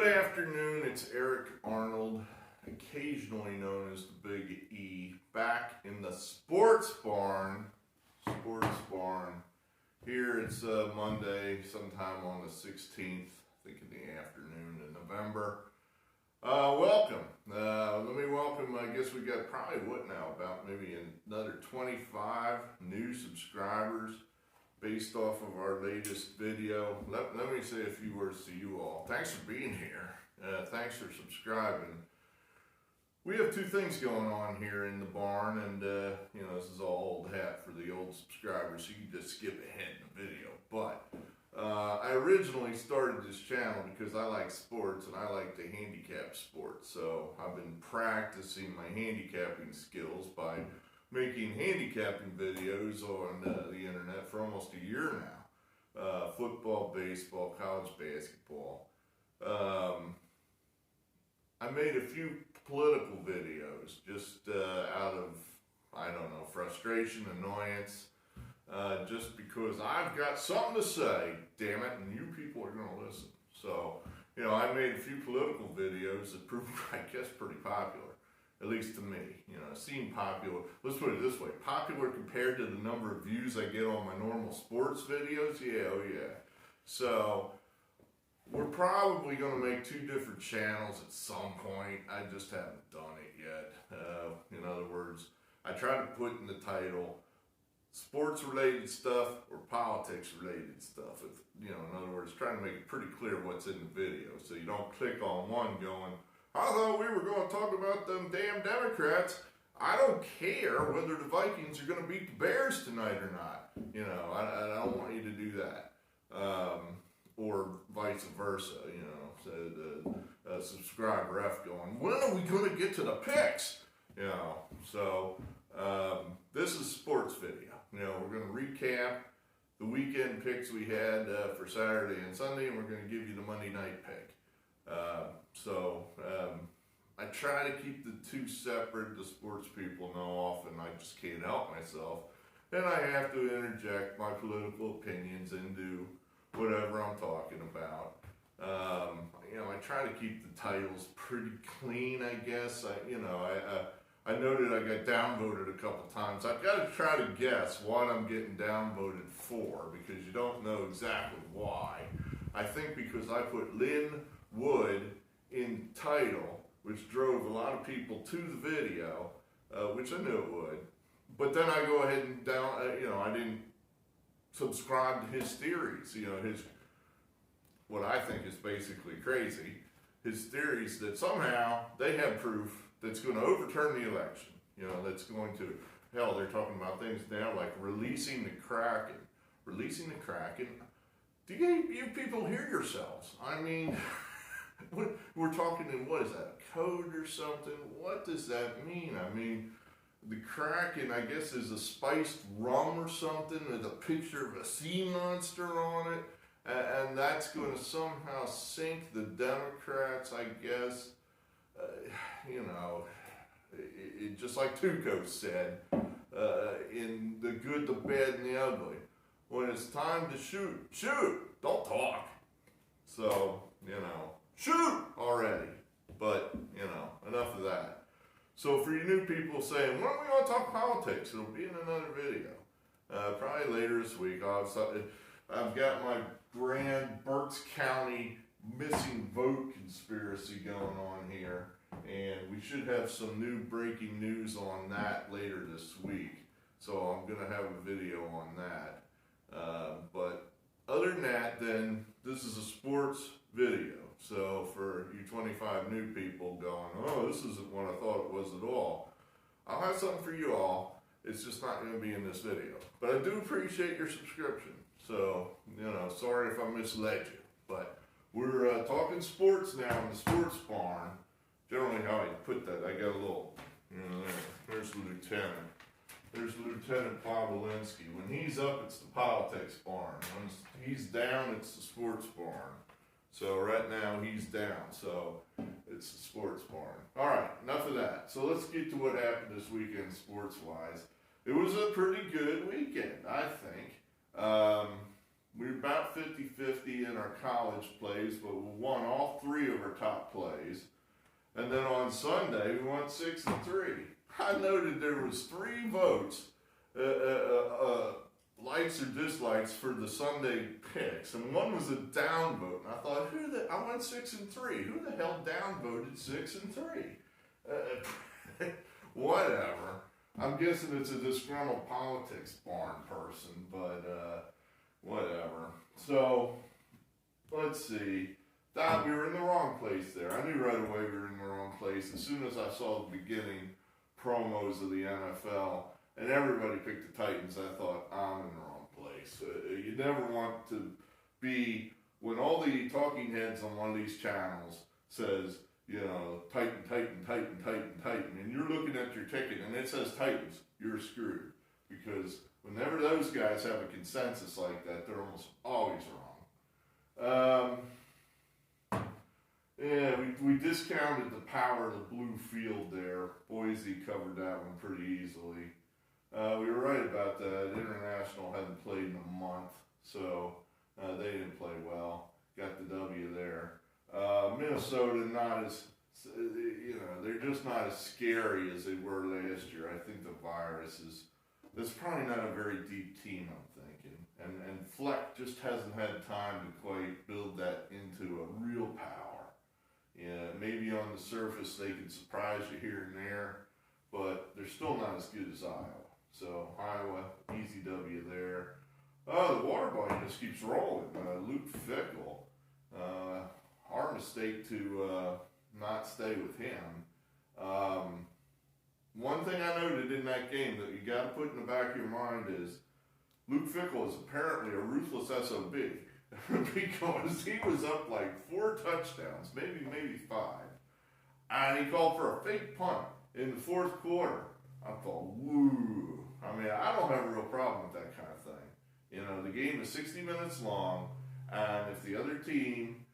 Good afternoon, it's Eric Arnold, occasionally known as the Big E, back in the Sports Barn. Here it's Monday, sometime on the 16th, I think in the afternoon in November. Welcome. Let me welcome, I guess we got probably about maybe another 25 new subscribers based off of our latest video. Let me say a few words to you all. Thanks for being here. Thanks for subscribing. We have two things going on here in the barn, and this is all old hat for the old subscribers, so you can just skip ahead in the video. But I originally started this channel because I like sports and I like to handicap sports. So I've been practicing my handicapping skills by making handicapping videos on the internet for almost a year now. Football, baseball, college basketball. I made a few political videos just out of, frustration, annoyance, just because I've got something to say, damn it, and you people are going to listen. So, I made a few political videos that proved, I guess, pretty popular. At least to me, it seemed popular. Let's put it this way, popular compared to the number of views I get on my normal sports videos, yeah. So, we're probably going to make two different channels at some point. I just haven't done it yet. In other words, I try to put in the title, sports-related stuff or politics-related stuff. In other words, trying to make it pretty clear what's in the video, so you don't click on one going, I thought we were going to talk about them damn Democrats. I don't care whether the Vikings are going to beat the Bears tonight or not. I don't want you to do that. Or vice versa, so the subscriber F going, when are we going to get to the picks? So this is a sports video. We're going to recap the weekend picks we had for Saturday and Sunday, and we're going to give you the Monday night pick. I try to keep the two separate. The sports people know often I just can't help myself, and I have to interject my political opinions into whatever I'm talking about. I try to keep the titles pretty clean, I guess. I noted I got downvoted a couple times. I've got to try to guess what I'm getting downvoted for, because you don't know exactly why. I think because I put Lynn Wood in title, which drove a lot of people to the video, which I knew it would. But then I go ahead and I didn't subscribe to his theories. His, what I think is basically crazy, his theories that somehow they have proof that's going to overturn the election. That's going to, hell, they're talking about things now like releasing the Kraken. Releasing the Kraken? Do you people hear yourselves? I mean, we're talking in, what is that, a code or something? What does that mean? I mean, the Kraken, I guess, is a spiced rum or something with a picture of a sea monster on it, and that's going to somehow sink the Democrats, I guess. It just like Tuco said, in the good, the bad, and the ugly. When it's time to shoot, don't talk. So, shoot already. But, enough of that. So for you new people saying, when are we going to talk politics? It'll be in another video. Probably later this week. I've got my grand Berks County missing vote conspiracy going on here. And we should have some new breaking news on that later this week. So I'm going to have a video on that. But other than that, then, this is a sports video. So for you 25 new people going, oh, this isn't what I thought it was at all. I'll have something for you all. It's just not going to be in this video. But I do appreciate your subscription. So, sorry if I misled you. But we're talking sports now in the sports barn. Generally how I put that, I got a little, there's the lieutenant. There's Lieutenant Pawlinsky. When he's up, it's the politics barn. When he's down, it's the sports barn. So right now he's down, so it's the sports barn. All right, enough of that. So let's get to what happened this weekend sports-wise. It was a pretty good weekend, I think. We were about 50-50 in our college plays, but we won all 3 of our top plays. And then on Sunday, we went 6-3. I noted there was 3 votes, likes or dislikes for the Sunday picks, and one was a down vote. And I thought, I went 6-3. Who the hell down voted 6-3? Whatever. I'm guessing it's a disgruntled politics barn person, but whatever. So let's see. Thought we were in the wrong place there. I knew right away we were in the wrong place as soon as I saw the beginning promos of the NFL. And everybody picked the Titans. I thought, I'm in the wrong place. You never want to be, when all the talking heads on one of these channels says, Titan, Titan, Titan, Titan, Titan, and you're looking at your ticket and it says Titans, you're screwed. Because whenever those guys have a consensus like that, they're almost always wrong. Yeah, we discounted the power of the blue field there. Boise covered that one pretty easily. We were right about that. International hadn't played in a month, so they didn't play well. Got the W there. Minnesota, not as, they're just not as scary as they were last year. I think the virus it's probably not a very deep team, I'm thinking. And Fleck just hasn't had time to quite build that into a real power. Yeah, maybe on the surface they can surprise you here and there, but they're still not as good as Iowa. So Iowa, easy W there. The water boy just keeps rolling. Luke Fickell. Our mistake to not stay with him. One thing I noted in that game that you got to put in the back of your mind is Luke Fickell is apparently a ruthless SOB. Because he was up like 4 touchdowns, maybe 5. And he called for a fake punt in the 4th quarter. I thought, woo. I mean, I don't have a real problem with that kind of thing. The game is 60 minutes long, and if the other team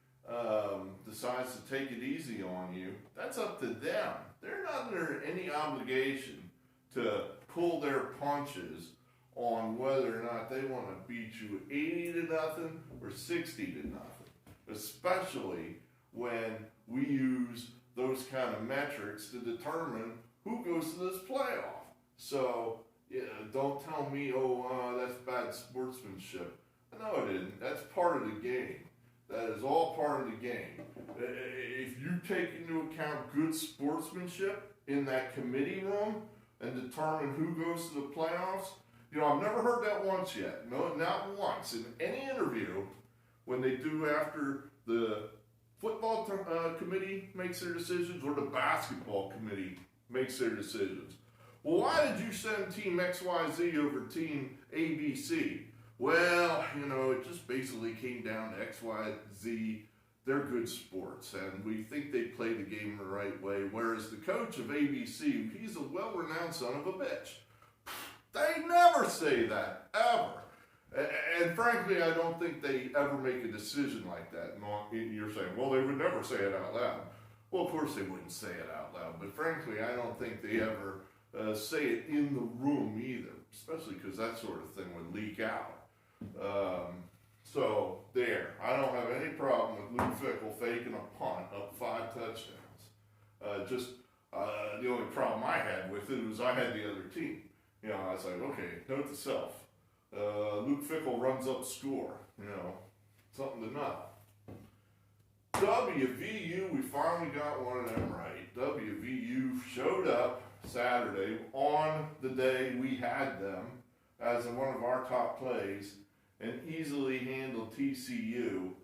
decides to take it easy on you, that's up to them. They're not under any obligation to pull their punches on whether or not they want to beat you 80-0 or 60-0, especially when we use those kind of metrics to determine who goes to this playoff. So don't tell me, that's bad sportsmanship. No, it isn't. That's part of the game. That is all part of the game. If you take into account good sportsmanship in that committee room and determine who goes to the playoffs, I've never heard that once yet. No, not once. In any interview, when they do after the football committee makes their decisions or the basketball committee makes their decisions. Well, why did you send Team XYZ over Team ABC? Well, it just basically came down to XYZ. They're good sports, and we think they play the game the right way, whereas the coach of ABC, he's a well-renowned son of a bitch. They never say that, ever. And frankly, I don't think they ever make a decision like that. And you're saying, well, they would never say it out loud. Well, of course they wouldn't say it out loud, but frankly, I don't think they ever say it in the room either, especially because that sort of thing would leak out. So, there. I don't have any problem with Luke Fickell faking a punt up 5 touchdowns. The only problem I had with it was I had the other team. I was like, okay, note to self. Luke Fickell runs up score. Something to know. WVU, we finally got one of them right. WVU showed up Saturday on the day we had them as one of our top plays and easily handled TCU.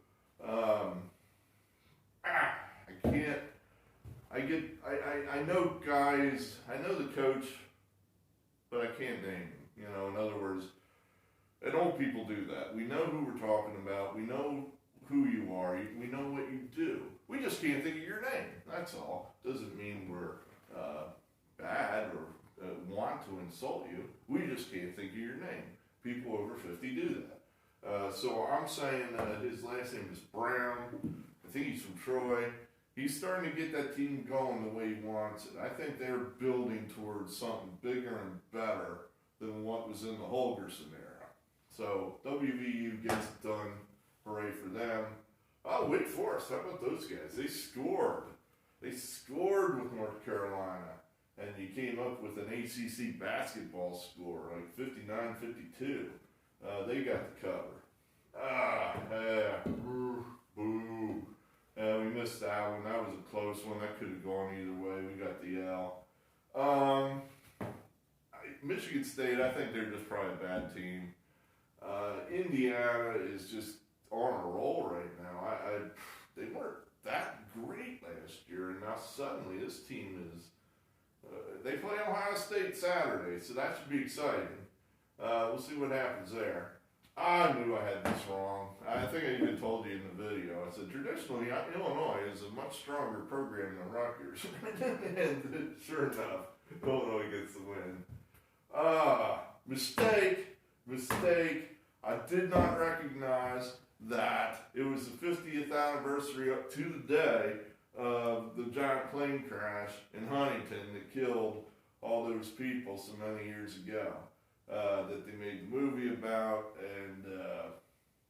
I know guys, I know the coach, but I can't name him. In other words, and old people do that. We know who we're talking about. We know who you are. We know what you do. We just can't think of your name. That's all. Doesn't mean we're bad or want to insult you. We just can't think of your name. People over 50 do that. So I'm saying his last name is Brown. I think he's from Troy. He's starting to get that team going the way he wants it. I think they're building towards something bigger and better than what was in the Holgerson era. So WVU gets it done. Hooray for them. Oh, Wake Forest, how about those guys? They scored. They scored with North Carolina. And you came up with an ACC basketball score, like 59-52. They got the cover. Boo. We missed that one. That was a close one. That could have gone either way. We got the L. Michigan State, I think they're just probably a bad team. Indiana is just on a roll right now. They weren't that great last year, and now suddenly this team is. They play Ohio State Saturday, so that should be exciting. We'll see what happens there. I knew I had this wrong. I think I even told you in the video. I said traditionally Illinois is a much stronger program than Rutgers, and sure enough, Illinois gets the win. Mistake. I did not recognize that it was the 50th anniversary up to the day of the giant plane crash in Huntington that killed all those people so many years ago. That they made the movie about, and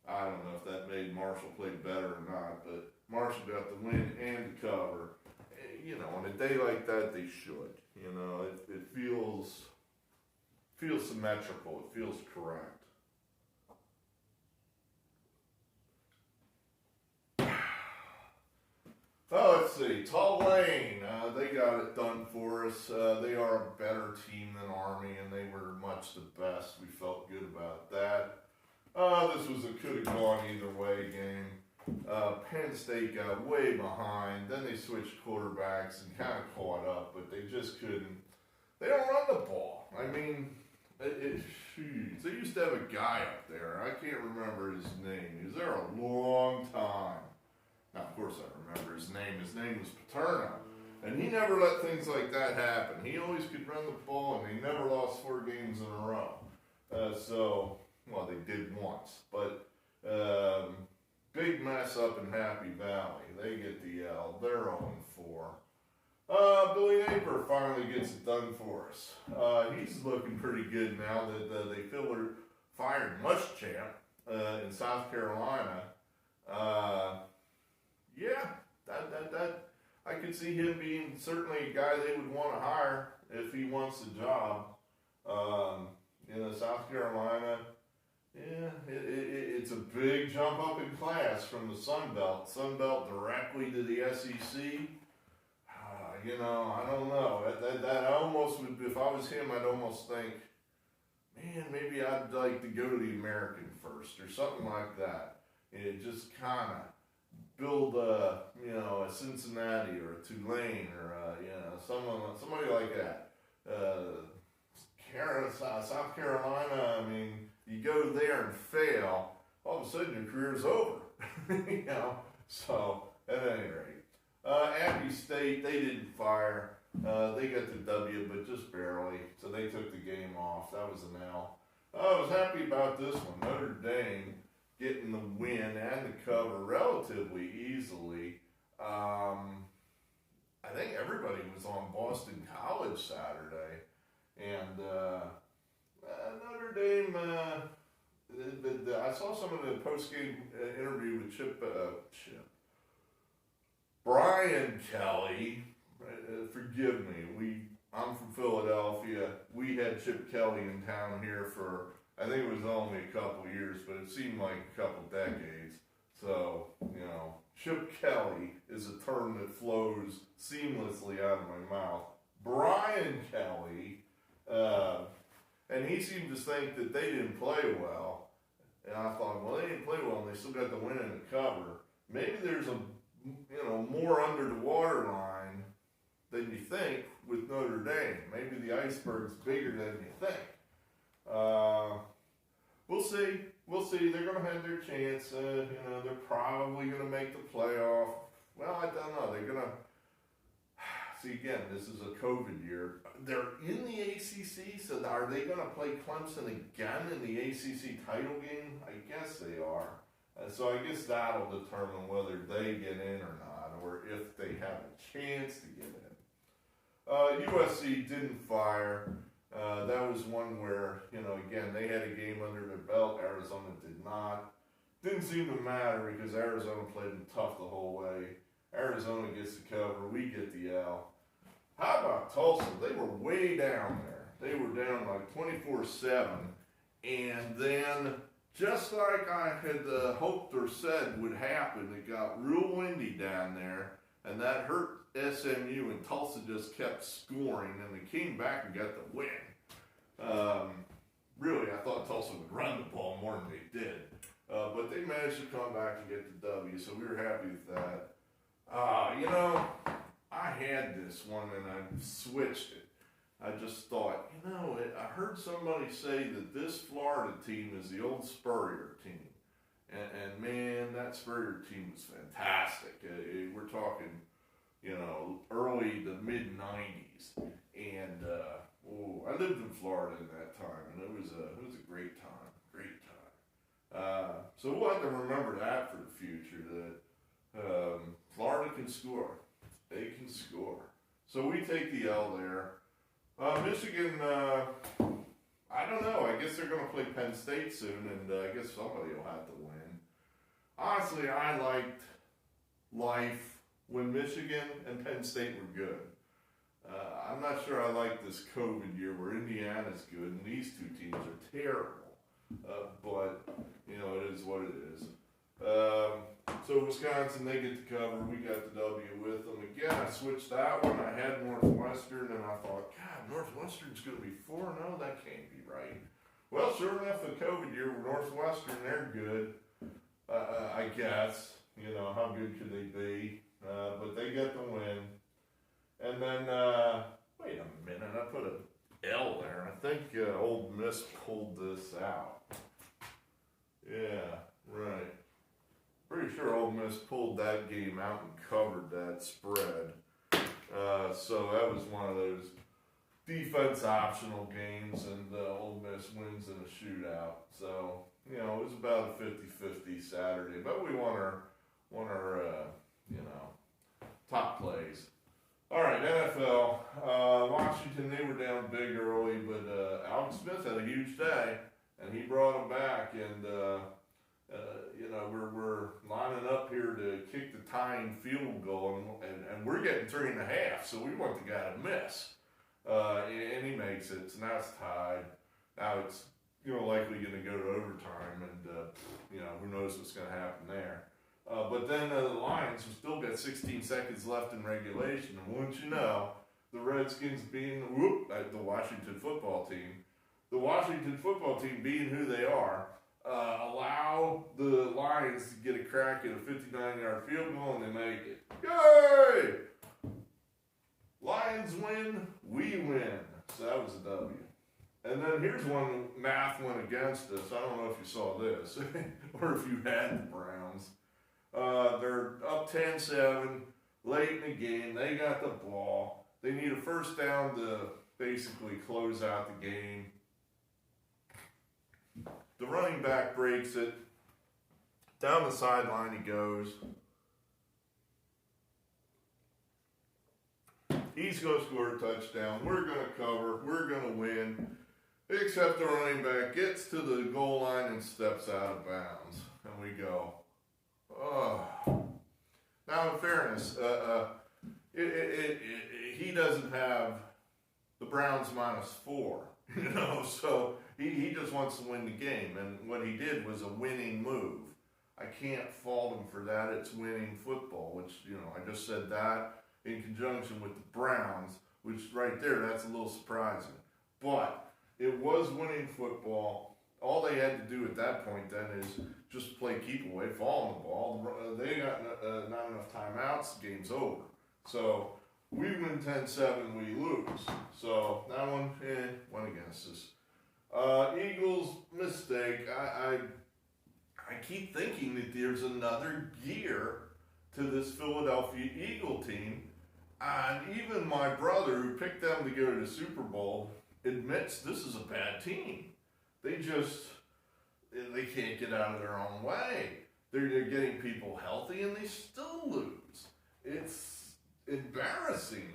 I don't know if that made Marshall play better or not, but Marshall got the win and the cover. You know, on a day like that, they should. You know, it feels symmetrical. It feels correct. Oh, let's see. Tulane, they got it done for us. They are a better team than Army, and they were much the best. We felt good about that. This was a could have gone either way game. Penn State got way behind. Then they switched quarterbacks and kind of caught up, but they just couldn't. They don't run the ball. I mean, they used to have a guy up there. I can't remember his name. He was there a long time. Now, of course, I remember his name. His name was Paterno. And he never let things like that happen. He always could run the ball, and he never lost 4 games in a row. Well, they did once. But big mess up in Happy Valley. They get the L. They're 0-4. Billy Napier finally gets it done for us. He's looking pretty good now that they fired Muschamp in South Carolina. Yeah, that I could see him being certainly a guy they would want to hire if he wants the job. South Carolina, yeah, it's a big jump up in class from the Sun Belt. Sun Belt directly to the SEC. I don't know. That I almost would, if I was him, I'd almost think, man, maybe I'd like to go to the American first or something like that. It just kind of build a Cincinnati or a Tulane or somebody like that. South Carolina, I mean, you go there and fail, all of a sudden your career's over. So at any rate, Appy State, they didn't fire. They got the W, but just barely. So they took the game off. That was an L. I was happy about this one. Notre Dame getting the win and the cover relatively easily. I think everybody was on Boston College Saturday, and Notre Dame. I saw some of the post-game interview with Brian Kelly. Forgive me. I'm from Philadelphia. We had Chip Kelly in town here for, I think it was only a couple years, but it seemed like a couple decades. So, Chip Kelly is a term that flows seamlessly out of my mouth. Brian Kelly, and he seemed to think that they didn't play well. And I thought, well, they didn't play well, and they still got the win and the cover. Maybe there's more under the waterline than you think with Notre Dame. Maybe the iceberg's bigger than you think. We'll see. They're going to have their chance. They're probably going to make the playoff. Well, I don't know. They're going to... See, again, this is a COVID year. They're in the ACC, so are they going to play Clemson again in the ACC title game? I guess they are. So I guess that'll determine whether they get in or not, or if they have a chance to get in. USC didn't fire. That was one where, again, they had a game under their belt. Arizona did not. Didn't seem to matter because Arizona played them tough the whole way. Arizona gets the cover. We get the L. How about Tulsa? They were way down there. They were down like 24-7. And then, just like I had hoped or said would happen, it got real windy down there. And that hurt SMU, and Tulsa just kept scoring, and they came back and got the win. Really, I thought Tulsa would run the ball more than they did. But they managed to come back and get the W, so we were happy with that. I had this one and I switched it. I just thought, I heard somebody say that this Florida team is the old Spurrier team. And man, that Spurrier team was fantastic. We're talking, early to mid 90s. And I lived in Florida in that time, and it was a great time. So we'll have to remember that for the future, that Florida can score. They can score. So we take the L there. Michigan, I don't know. I guess they're going to play Penn State soon, and I guess somebody will have to win. Honestly, I liked life when Michigan and Penn State were good. I'm not sure I like this COVID year where Indiana's good and these two teams are terrible. But, it is what it is. So Wisconsin, they get the cover. We got the W with them. Again, I switched that one. I had Northwestern, and I thought, God, Northwestern's going to be 4-0? That can't be right. Well, sure enough, the COVID year, Northwestern, they're good. I guess. How good could they be? But they get the win. And then, wait a minute, I put an L there. I think Ole Miss pulled this out. Yeah, right. Pretty sure Ole Miss pulled that game out and covered that spread. So that was one of those defense optional games, and Ole Miss wins in a shootout. So, it was about a 50-50 Saturday, but we won our top plays. All right, NFL. Washington, they were down big early, but Alex Smith had a huge day, and he brought them back, and we're lining up here to kick the tying field goal, and we're getting 3.5, so we want the guy to miss. And he makes it, so now it's tied. Now it's likely going to go to overtime, and who knows what's going to happen there. But then the Lions have still got 16 seconds left in regulation, and wouldn't you know, the Redskins being the Washington football team, being who they are, allow the Lions to get a crack at a 59-yard field goal, and they make it. Yay! Lions win, we win. So that was a W. And then here's one math went against us. I don't know if you saw this, or if you had the Browns. They're up 10-7, late in the game. They got the ball. They need a first down to basically close out the game. The running back breaks it. Down the sideline he goes. He's going to score a touchdown. We're going to cover. We're going to win. Except the running back gets to the goal line and steps out of bounds. And we go, oh. Now, in fairness, he doesn't have the Browns -4, so he just wants to win the game. And what he did was a winning move. I can't fault him for that. It's winning football, which, I just said that in conjunction with the Browns, which right there, that's a little surprising. But it was winning football. All they had to do at that point then is just play keep away, fall on the ball. They got not enough timeouts, the game's over. So we win 10-7, we lose. So that one, went against us. Eagles, mistake. I keep thinking that there's another gear to this Philadelphia Eagle team. And even my brother, who picked them to go to the Super Bowl, admits this is a bad team. They can't get out of their own way. They're getting people healthy and they still lose. It's embarrassing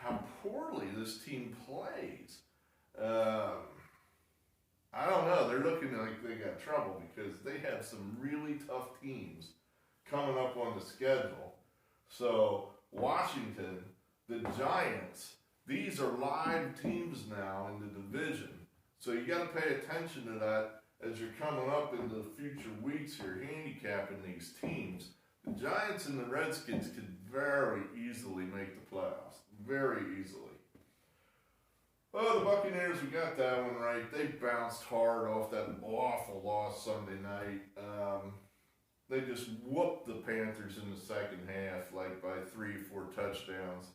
how poorly this team plays. I don't know. They're looking like they got trouble because they have some really tough teams coming up on the schedule. So Washington, the Giants, these are live teams now in the division. So you got to pay attention to that as you're coming up in the future weeks here, handicapping these teams. The Giants and the Redskins could very easily make the playoffs. Very easily. Well, the Buccaneers, we got that one right. They bounced hard off that awful loss Sunday night. They just whooped the Panthers in the second half, like by 3 or 4 touchdowns.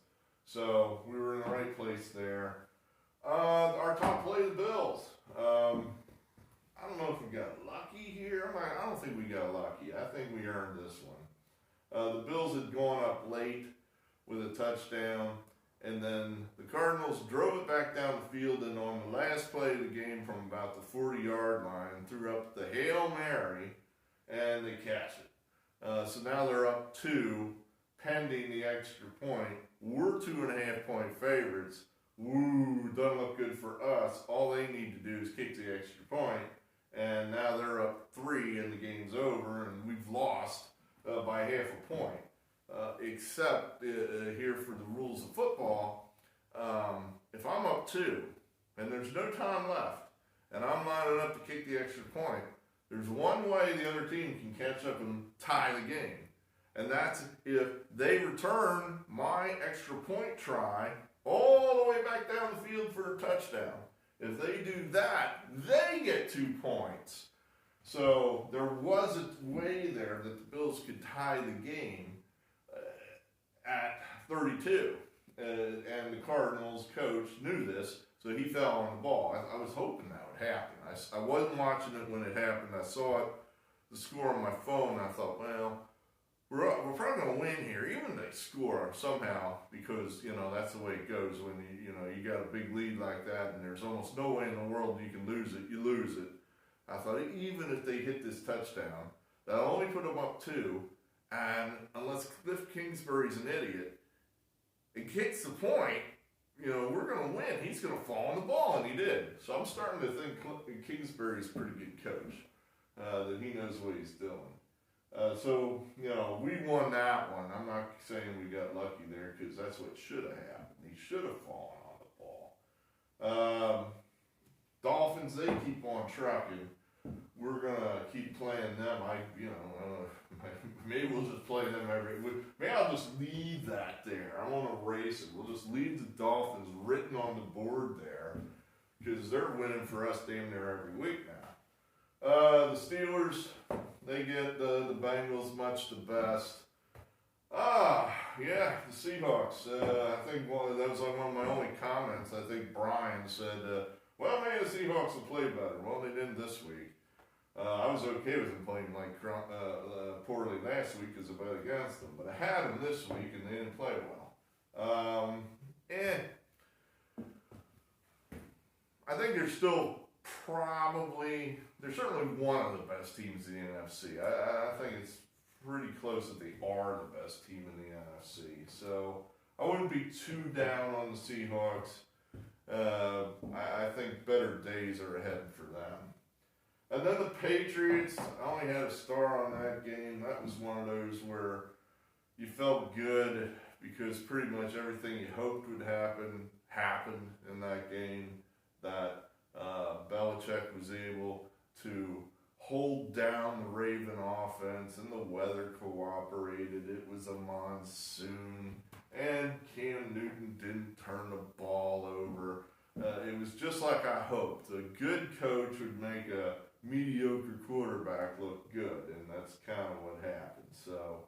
So we were in the right place there. Our top play, the Bills. I don't know if we got lucky here. I don't think we got lucky. I think we earned this one. The Bills had gone up late with a touchdown, and then the Cardinals drove it back down the field, and on the last play of the game from about the 40-yard line, threw up the Hail Mary, and they catch it. So now they're up 2, pending the extra point. We're 2.5-point favorites. Woo, doesn't look good for us. All they need to do is kick the extra point, and now they're up 3, and the game's over, and we've lost by half a point. Except here for the rules of football, if I'm up 2, and there's no time left, and I'm lining up to kick the extra point, there's one way the other team can catch up and tie the game, and that's if they return my extra point try all the way back down the field for a touchdown. If they do that, they get 2 points. So there was a way there that the Bills could tie the game at 32. And the Cardinals coach knew this, so he fell on the ball. I was hoping that would happen. I wasn't watching it when it happened. I saw it, the score on my phone, and I thought, well, we're probably going to win here, even if they score somehow, because, that's the way it goes when you got a big lead like that, and there's almost no way in the world you can lose it. You lose it. I thought, even if they hit this touchdown, that'll only put them up 2, and unless Cliff Kingsbury's an idiot and kicks the point, we're going to win. He's going to fall on the ball, and he did. So I'm starting to think Kingsbury's a pretty good coach, that he knows what he's doing. So, we won that one. I'm not saying we got lucky there because that's what should have happened. He should have fallen on the ball. Dolphins, they keep on trucking. We're going to keep playing them. Maybe we'll just play them every week. Maybe I'll just leave that there. I won't erase it. We'll just leave the Dolphins written on the board there because they're winning for us damn near every week now. The Steelers, they get the Bengals much the best. Yeah, the Seahawks. I think that was like one of my only comments. I think Brian said, well, maybe the Seahawks will play better. Well, they didn't this week. I was okay with them playing like poorly last week because I bet against them. But I had them this week, and they didn't play well. I think they're still they're certainly one of the best teams in the NFC. I think it's pretty close that they are the best team in the NFC. So I wouldn't be too down on the Seahawks. I think better days are ahead for them. And then the Patriots, I only had a star on that game. That was one of those where you felt good because pretty much everything you hoped would happen happened in that game. That Belichick was able to hold down the Raven offense, and the weather cooperated. It was a monsoon, and Cam Newton didn't turn the ball over. It was just like I hoped. A good coach would make a mediocre quarterback look good, and that's kind of what happened. So,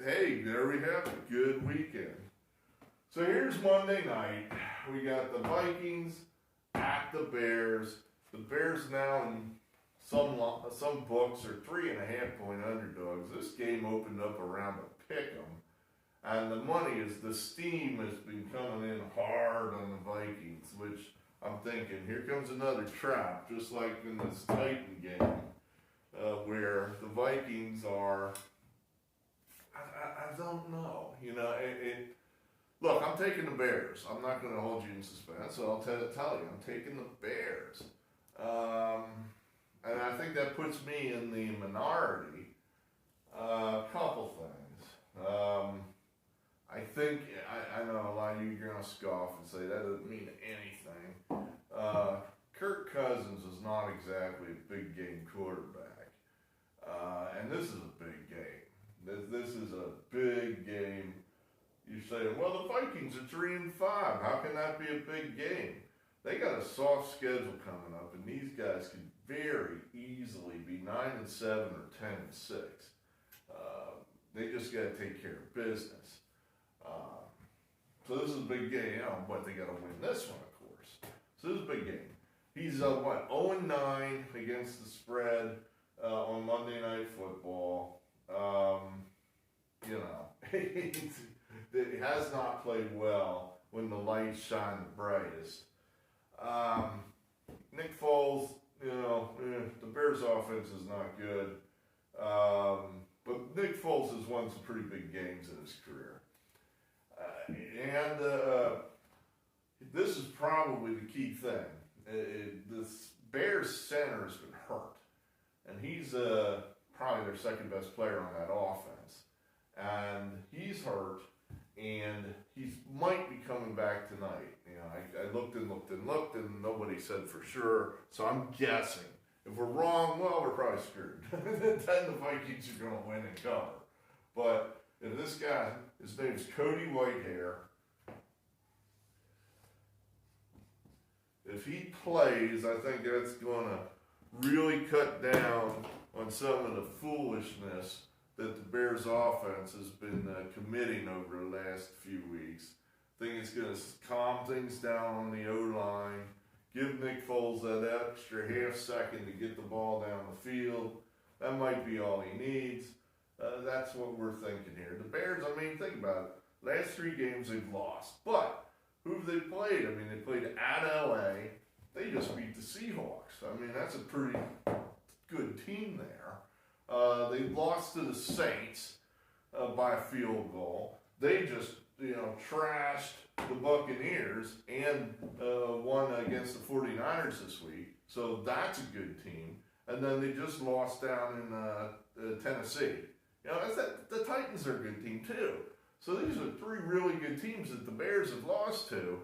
hey, there we have it. Good weekend. So here's Monday night. We got the Vikings at the Bears. The Bears now in some books are 3.5-point underdogs. This game opened up around a pick'em, and the steam has been coming in hard on the Vikings, which I'm thinking, here comes another trap, just like in this Titan game, where the Vikings are I don't know. You know, look, I'm taking the Bears. I'm not going to hold you in suspense, so I'll tell you, I'm taking the Bears. And I think that puts me in the minority. A couple things. I think, I know a lot of you are going to scoff and say that doesn't mean anything. Kirk Cousins is not exactly a big game quarterback. And this is a big game. This is a big game. You say, well, the Vikings are 3-5. How can that be a big game? They got a soft schedule coming up, and these guys could very easily be 9-7 or 10-6. They just got to take care of business. So this is a big game, but they got to win this one, of course. So this is a big game. He's 0-9 against the spread on Monday Night Football. You know, he has not played well when the lights shine the brightest. Nick Foles, you know, the Bears' offense is not good. But Nick Foles has won some pretty big games in his career. This is probably the key thing. This Bears center has been hurt. And he's probably their second best player on that offense. And he's hurt, and he might be coming back tonight. You know, I looked and nobody said for sure. So I'm guessing. If we're wrong, well, we're probably screwed. Then the Vikings are going to win and cover. But if this guy, his name's Cody Whitehair, if he plays, I think that's going to really cut down on some of the foolishness that the Bears offense has been committing over the last few weeks. I think it's going to calm things down on the O-line, give Nick Foles that extra half second to get the ball down the field. That might be all he needs. That's what we're thinking here. The Bears, I mean, think about it. Last 3 games they've lost. But who have they played? I mean, they played at LA. They just beat the Seahawks. I mean, that's a pretty good team there. They lost to the Saints by a field goal. They just, you know, trashed the Buccaneers and won against the 49ers this week. So that's a good team. And then they just lost down in Tennessee. You know, the Titans are a good team too. So these are 3 really good teams that the Bears have lost to.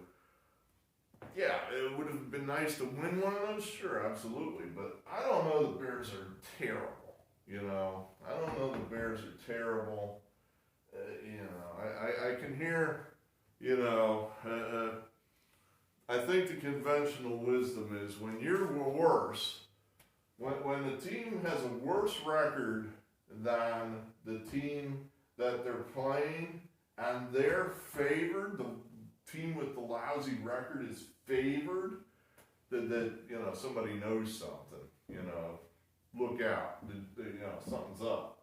Yeah, it would have been nice to win one of those, sure, absolutely. But I don't know the Bears are terrible. You know, I don't know the Bears are terrible. You know, I can hear, you know, I think the conventional wisdom is when you're worse, when the team has a worse record than the team that they're playing, and they're favored, the team with the lousy record is favored, that you know, somebody knows something, you know, look out, you know, something's up.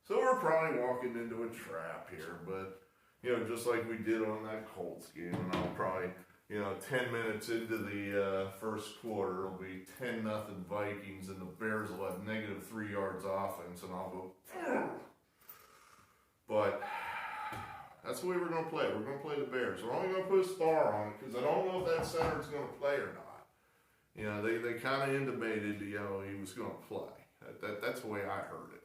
So we're probably walking into a trap here, but, you know, just like we did on that Colts game, and I'll probably, you know, 10 minutes into the first quarter, it'll be 10-0 Vikings, and the Bears will have -3 yards offense, and I'll go, but that's the way we're going to play. We're going to play the Bears. We're only going to put a star on it because I don't know if that center's going to play or not. You know, they kind of intimated, you know, he was going to play. That's the way I heard it.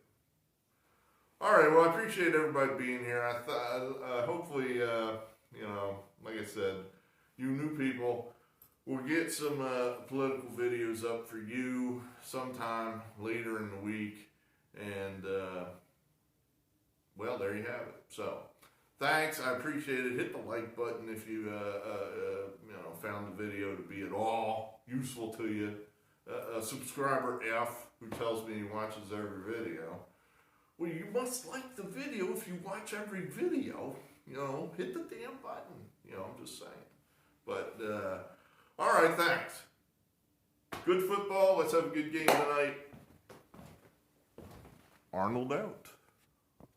All right, well, I appreciate everybody being here. I thought, hopefully, you know, like I said, you new people, we'll get some political videos up for you sometime later in the week. And, well, there you have it. So, thanks. I appreciate it. Hit the like button if you, you know, found the video to be at all useful to you. Subscriber F, who tells me he watches every video. Well, you must like the video if you watch every video. You know, hit the damn button. You know, I'm just saying. But, all right, thanks. Good football. Let's have a good game tonight. Arnold out.